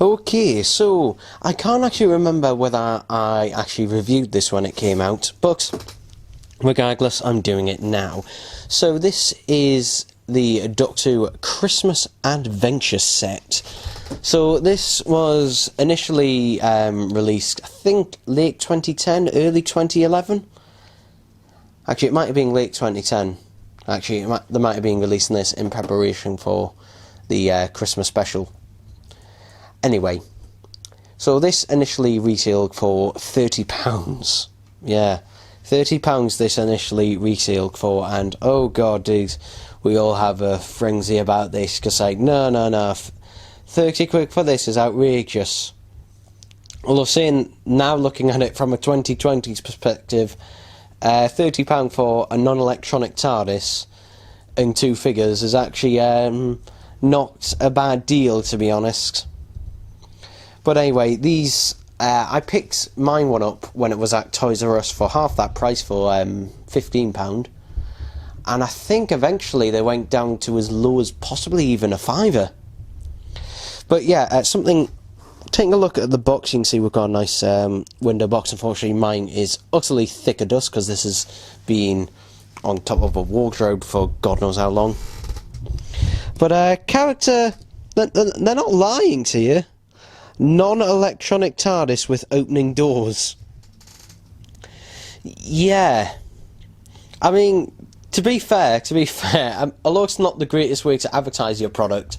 Okay, so I can't actually remember whether I actually reviewed this when it came out, but regardless, I'm doing it now. So this is the Doctor Who Christmas Adventure set. So this was initially released, I think, late 2010, early 2011. Actually, it might have been late 2010. Actually, they might have been releasing this in preparation for the Christmas special. Anyway, so this initially retailed for £30. Yeah, £30 this initially retailed for, and oh god, dude, we all have a frenzy about this, because like, no, 30 quid for this is outrageous. Although saying, now looking at it from a 2020's perspective, £30 for a non-electronic Tardis and 2 figures is actually not a bad deal, to be honest. But anyway, these, I picked mine one up when it was at Toys R Us for half that price, for £15. And I think eventually they went down to as low as possibly even a £5. But yeah, taking a look at the box, you can see we've got a nice window box. Unfortunately, mine is utterly thick of dust, because this has been on top of a wardrobe for God knows how long. But character, they're not lying to you. Non-electronic TARDIS with opening doors. Yeah. I mean, to be fair, although it's not the greatest way to advertise your product,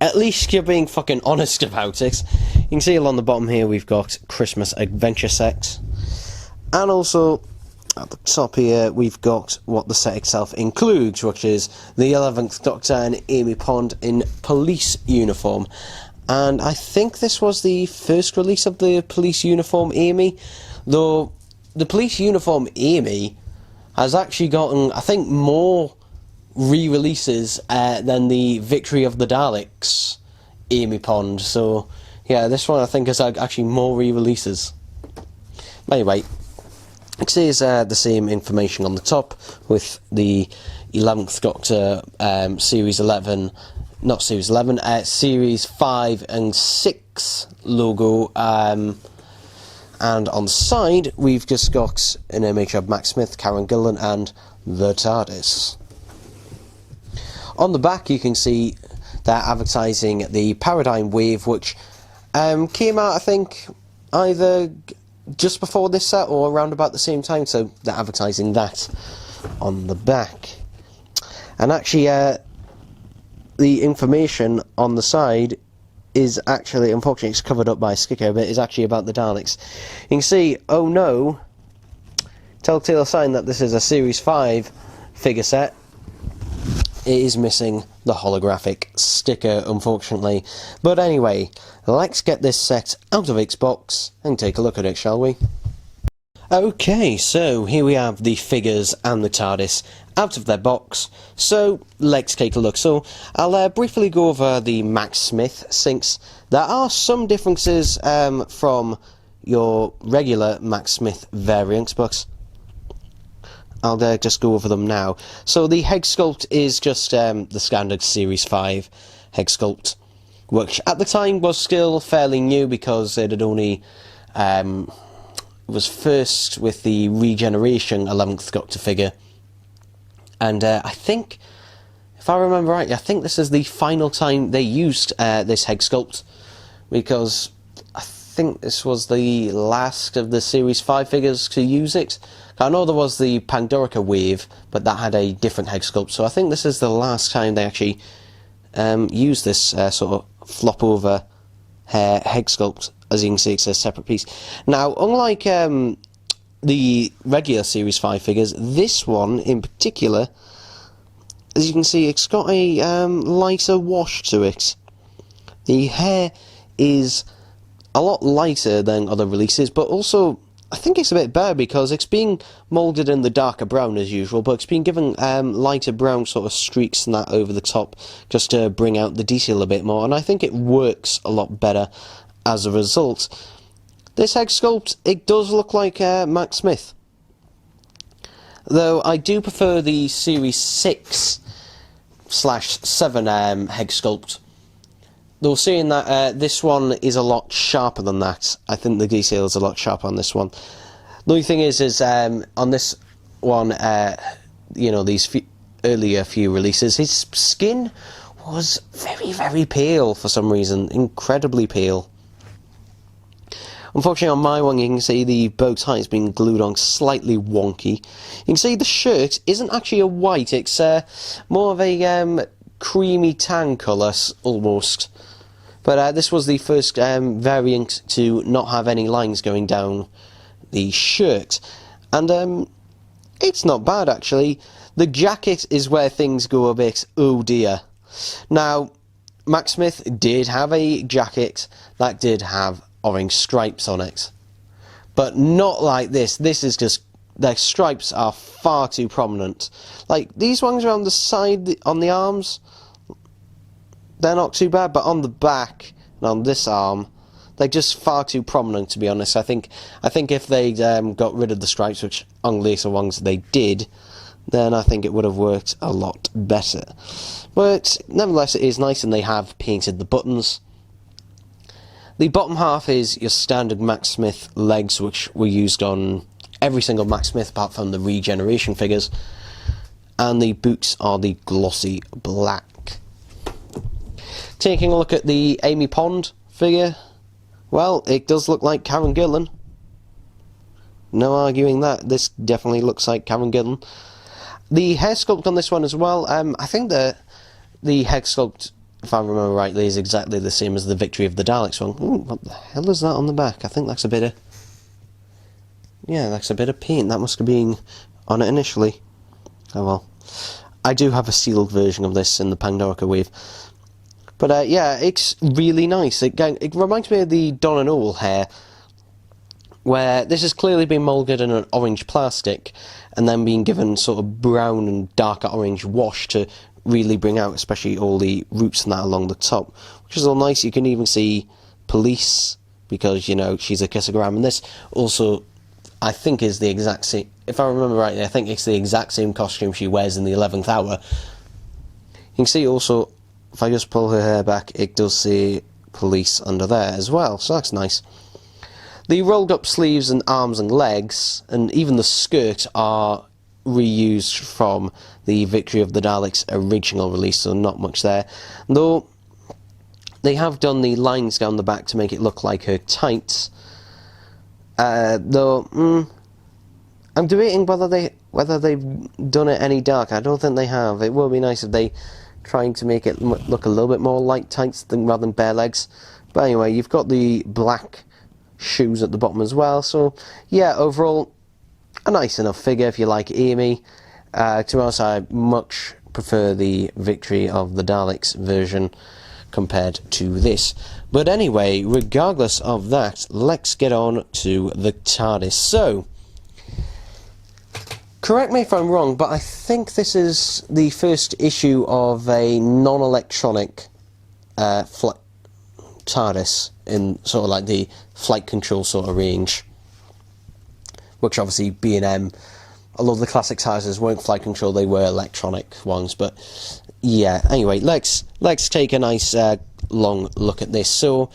at least you're being fucking honest about it. You can see along the bottom here we've got Christmas Adventure Set. And also, at the top here, we've got what the set itself includes, which is the 11th Doctor and Amy Pond in police uniform. And I think this was the first release of the police uniform Amy, though the police uniform Amy has actually gotten, I think, more re-releases than the Victory of the Daleks Amy Pond. So yeah, this one I think has actually more re-releases. Anyway, it says the same information on the top with the 11th Doctor Series 11, not Series 11, Series 5 and 6 logo, and on the side we've just got an image of Matt Smith, Karen Gillan and the TARDIS. On the back you can see they're advertising the Paradigm Wave, which came out I think either just before this set or around about the same time, so they're advertising that on the back. And actually the information on the side is actually, unfortunately it's covered up by a sticker, but it's actually about the Daleks. You can see, oh no, telltale sign that this is a Series 5 figure set. It is missing the holographic sticker, unfortunately. But anyway, let's get this set out of its box and take a look at it, shall we? Okay, so here we have the figures and the TARDIS out of their box, so let's take a look. So I'll briefly go over the Matt Smith, since there are some differences from your regular Matt Smith variants, but I'll just go over them now. So the head sculpt is just the standard Series 5 head sculpt, which at the time was still fairly new because it had only was first with the Regeneration 11th Doctor figure. And I think, if I remember right, I think this is the final time they used this head sculpt, because I think this was the last of the Series 5 figures to use it. I know there was the Pandorica Wave, but that had a different head sculpt, so I think this is the last time they actually used this sort of flop over head sculpt. As you can see, it's a separate piece. Now, unlike the regular Series 5 figures, this one in particular, as you can see, it's got a lighter wash to it. The hair is a lot lighter than other releases, but also I think it's a bit better because it's being moulded in the darker brown as usual, but it's been given lighter brown sort of streaks and that over the top just to bring out the detail a bit more, and I think it works a lot better as a result. This head sculpt, it does look like Matt Smith, though I do prefer the Series 6/7 head sculpt. Though seeing that this one is a lot sharper than that, I think the detail is a lot sharper on this one. The only thing is on this one, you know, these earlier few releases, his skin was very, very pale for some reason, incredibly pale. Unfortunately, on my one, you can see the bow tie has been glued on slightly wonky. You can see the shirt isn't actually a white; it's more of a creamy tan colour, almost. But this was the first variant to not have any lines going down the shirt, and it's not bad actually. The jacket is where things go a bit oh dear. Now, Mac Smith did have a jacket that did have orange stripes on it, but not like this. This is just, the stripes are far too prominent. Like these ones around the side, on the arms, they're not too bad, but on the back and on this arm, they're just far too prominent, to be honest. I think if they'd got rid of the stripes, which on later ones they did, then I think it would have worked a lot better. But nevertheless, it is nice, and they have painted the buttons. The bottom half is your standard Mac Smith legs, which were used on every single Mac Smith apart from the regeneration figures. And the boots are the glossy black. Taking a look at the Amy Pond figure, well, it does look like Karen Gillan. No arguing that. This definitely looks like Karen Gillan. The hair sculpt on this one as well, I think the head sculpt, if I remember rightly, is exactly the same as the Victory of the Daleks one. Ooh, what the hell is that on the back? I think that's a bit of... yeah, that's a bit of paint. That must have been on it initially. Oh well. I do have a sealed version of this in the Pandorica wave. But yeah, it's really nice. It reminds me of the Donna Noel hair, where this has clearly been moulded in an orange plastic, and then being given sort of brown and darker orange wash to really bring out especially all the roots and that along the top, which is all nice. You can even see Police, because, you know, she's a kissogram, and this also, I think, is the exact same, if I remember rightly, I think it's the exact same costume she wears in the 11th Hour. You can see also, if I just pull her hair back, it does say Police under there as well, so that's nice. The rolled up sleeves and arms and legs, and even the skirt, are reused from the Victory of the Daleks original release, so not much there. Though they have done the lines down the back to make it look like her tights. Though I'm debating whether they've done it any darker. I don't think they have. It would be nice if they trying to make it look a little bit more like tights rather than bare legs. But anyway, you've got the black shoes at the bottom as well. So yeah, overall, a nice enough figure if you like Amy. To be honest, I much prefer the Victory of the Daleks version compared to this. But anyway, regardless of that, let's get on to the Tardis. So, correct me if I'm wrong, but I think this is the first issue of a non-electronic TARDIS in sort of like the flight control sort of range, which obviously B&M, although the classic TARDISes weren't flight control, they were electronic ones. But yeah, anyway, let's take a nice long look at this. So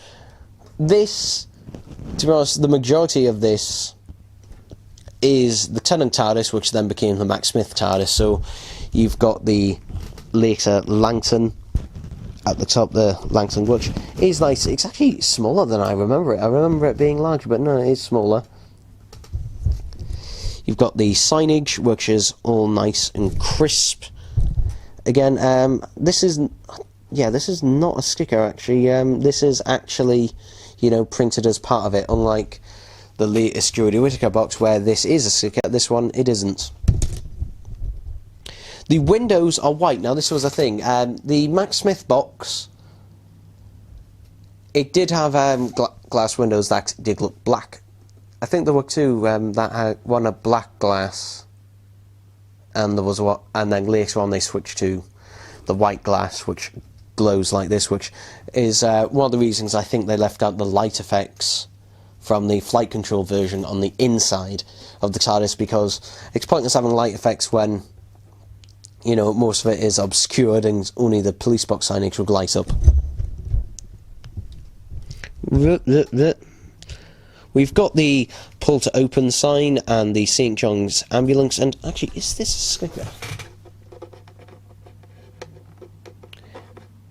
this, to be honest, the majority of this is the Tennant TARDIS, which then became the Mac Smith TARDIS. So you've got the later Langton at the top, the Langton, which is nice. It's actually smaller than I remember it. I remember it being larger, but no, it is smaller. You've got the signage, which is all nice and crisp. Again, this is not a sticker actually. This is actually, you know, printed as part of it, unlike the latest Jodie Whittaker box where this is a sticker. This one, it isn't. The windows are white. Now, this was a thing. The Mac Smith box, it did have glass windows that did look black. I think there were two that had one a black glass, and there was what, and then later on they switched to the white glass, which glows like this, which is one of the reasons I think they left out the light effects from the flight control version on the inside of the TARDIS, because it's pointless having light effects when, you know, most of it is obscured and only the police box signage would light up. We've got the pull to open sign and the St. John's ambulance, and actually, is this a sticker?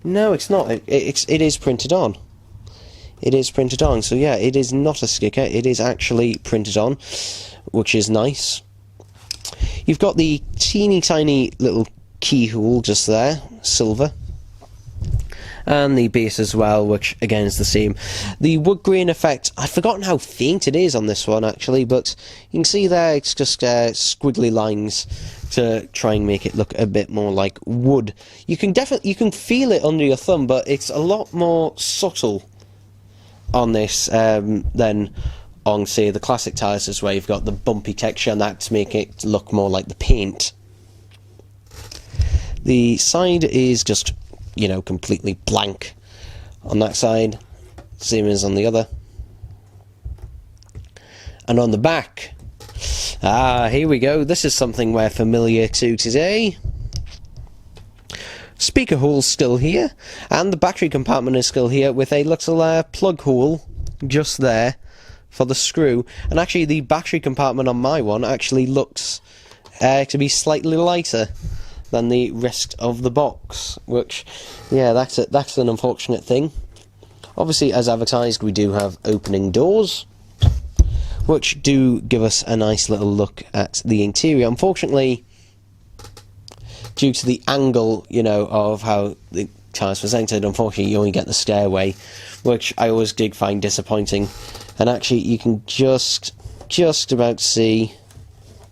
No, it's not. It is printed on. It is printed on, so yeah, it is not a sticker, it is actually printed on, which is nice. You've got the teeny tiny little keyhole just there, silver. And the base as well, which again is the same. The wood grain effect, I've forgotten how faint it is on this one actually, but you can see there it's just squiggly lines to try and make it look a bit more like wood. You can feel it under your thumb, but it's a lot more subtle on this than on, say, the classic Tardis, where you've got the bumpy texture and that to make it look more like the paint. The side is just, you know, completely blank on that side, same as on the other. And on the back, here we go, this is something we're familiar to today. Speaker hole's still here, and the battery compartment is still here with a little plug hole just there for the screw. And actually the battery compartment on my one actually looks to be slightly lighter than the rest of the box, which, yeah, that's an unfortunate thing. Obviously, as advertised, we do have opening doors, which do give us a nice little look at the interior. Unfortunately, due to the angle, you know, of how the car's presented, unfortunately you only get the stairway, which I always did find disappointing. And actually you can just about see,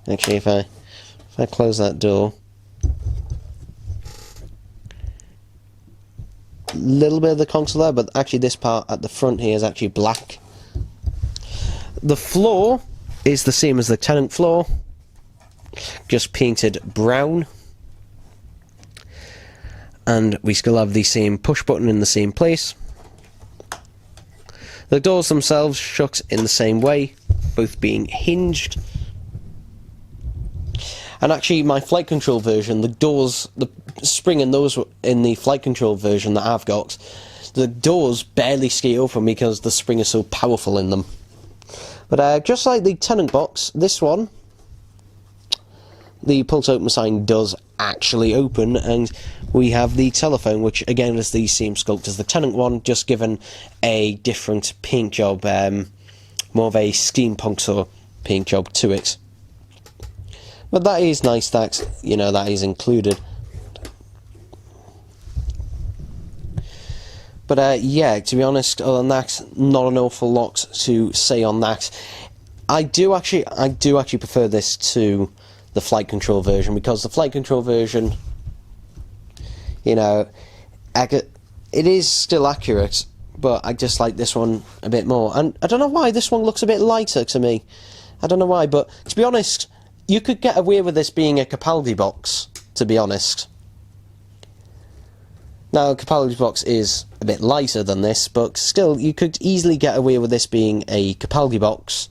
actually if I close that door, a little bit of the console there, but actually this part at the front here is actually black. The floor is the same as the tenant floor, just painted brown. And we still have the same push button in the same place. The doors themselves shut in the same way, both being hinged. And actually my flight control version, the doors, the spring in those in the flight control version that I've got, the doors barely skate open because the spring is so powerful in them. But just like the tenant box, this one, the pull to open sign does actually open, and we have the telephone, which again is the same sculpt as the tenant one, just given a different paint job, more of a steampunk sort of paint job to it. But that is nice that, you know, that is included. But yeah, to be honest, other than that, not an awful lot to say on that. I do actually prefer this to the flight control version, because the flight control version, you know, it is still accurate, but I just like this one a bit more. And I don't know why this one looks a bit lighter to me. I don't know why, but to be honest, you could get away with this being a Capaldi box, to be honest. Now, Capaldi's box is a bit lighter than this, but still, you could easily get away with this being a Capaldi box,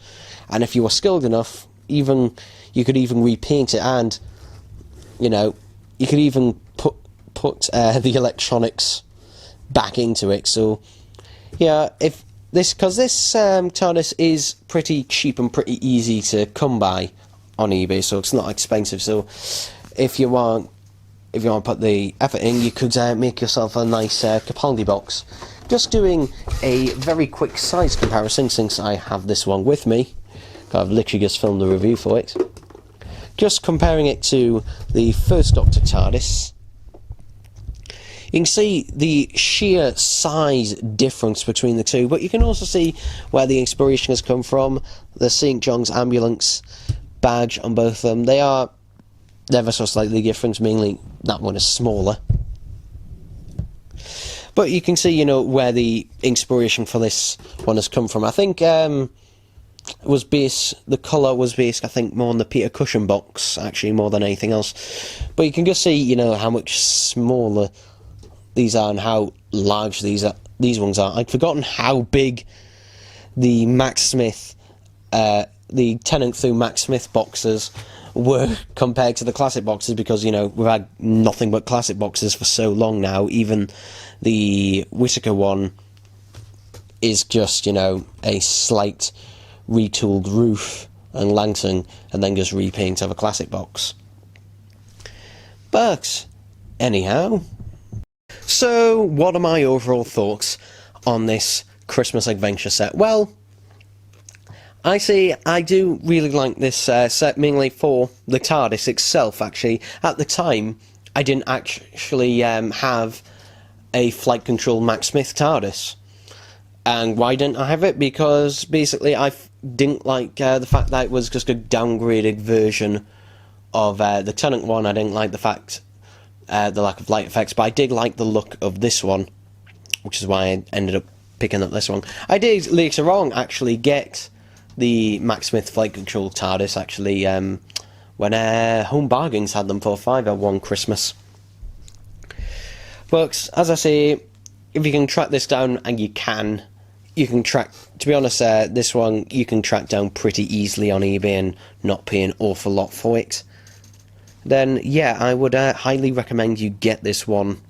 and if you were skilled enough, you could even repaint it, and, you know, you could even put the electronics back into it. So, yeah, because this Tardis is pretty cheap and pretty easy to come by on eBay, so it's not expensive. So, if you want to put the effort in, you could make yourself a nice Capaldi box. Just doing a very quick size comparison, since I have this one with me. I've literally just filmed the review for it. Just comparing it to the first Doctor Tardis, you can see the sheer size difference between the two, but you can also see where the inspiration has come from. The St. John's ambulance badge on both of them, they are ever so slightly different, mainly that one is smaller. But you can see, you know, where the inspiration for this one has come from. I think the colour was based, I think, more on the Peter Cushing box, actually, more than anything else. But you can just see, you know, how much smaller these are and how large these ones are. I'd forgotten how big the Max Smith, the Tenant through Max Smith boxes were compared to the classic boxes, because, you know, we've had nothing but classic boxes for so long now. Even the Whittaker one is just, you know, a slight retooled roof and lantern, and then just repaint of a classic box. But anyhow, so what are my overall thoughts on this Christmas adventure set? Well, I do really like this set, mainly for the TARDIS itself. Actually, at the time, I didn't actually have a flight control Matt Smith TARDIS. And why didn't I have it? Because basically I didn't like the fact that it was just a downgraded version of the Tennant one. I didn't like the fact, the lack of light effects, but I did like the look of this one, which is why I ended up picking up this one. I did later on actually get the Matt Smith flight control TARDIS, actually, when Home Bargains had them for £5 one Christmas. But, as I say, if you can track this down, and you can track, to be honest, this one you can track down pretty easily on eBay and not pay an awful lot for it, then yeah, I would highly recommend you get this one.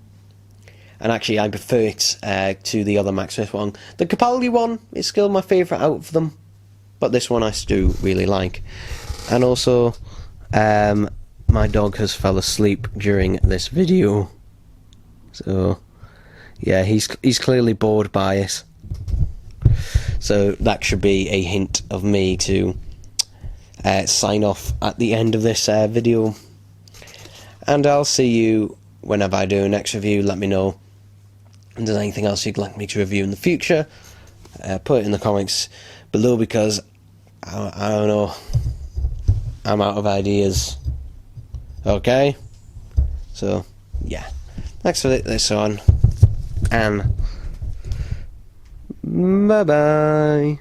And actually I prefer it to the other Matt Smith one. The Capaldi one is still my favourite out of them, but this one I do really like. And also, my dog has fell asleep during this video, so yeah, he's clearly bored by it. So that should be a hint of me to sign off at the end of this video. And I'll see you whenever I do a next review. Let me know if there's anything else you'd like me to review in the future. Put it in the comments below, because I don't know, I'm out of ideas. Okay? So, yeah. Thanks for this one. And bye bye.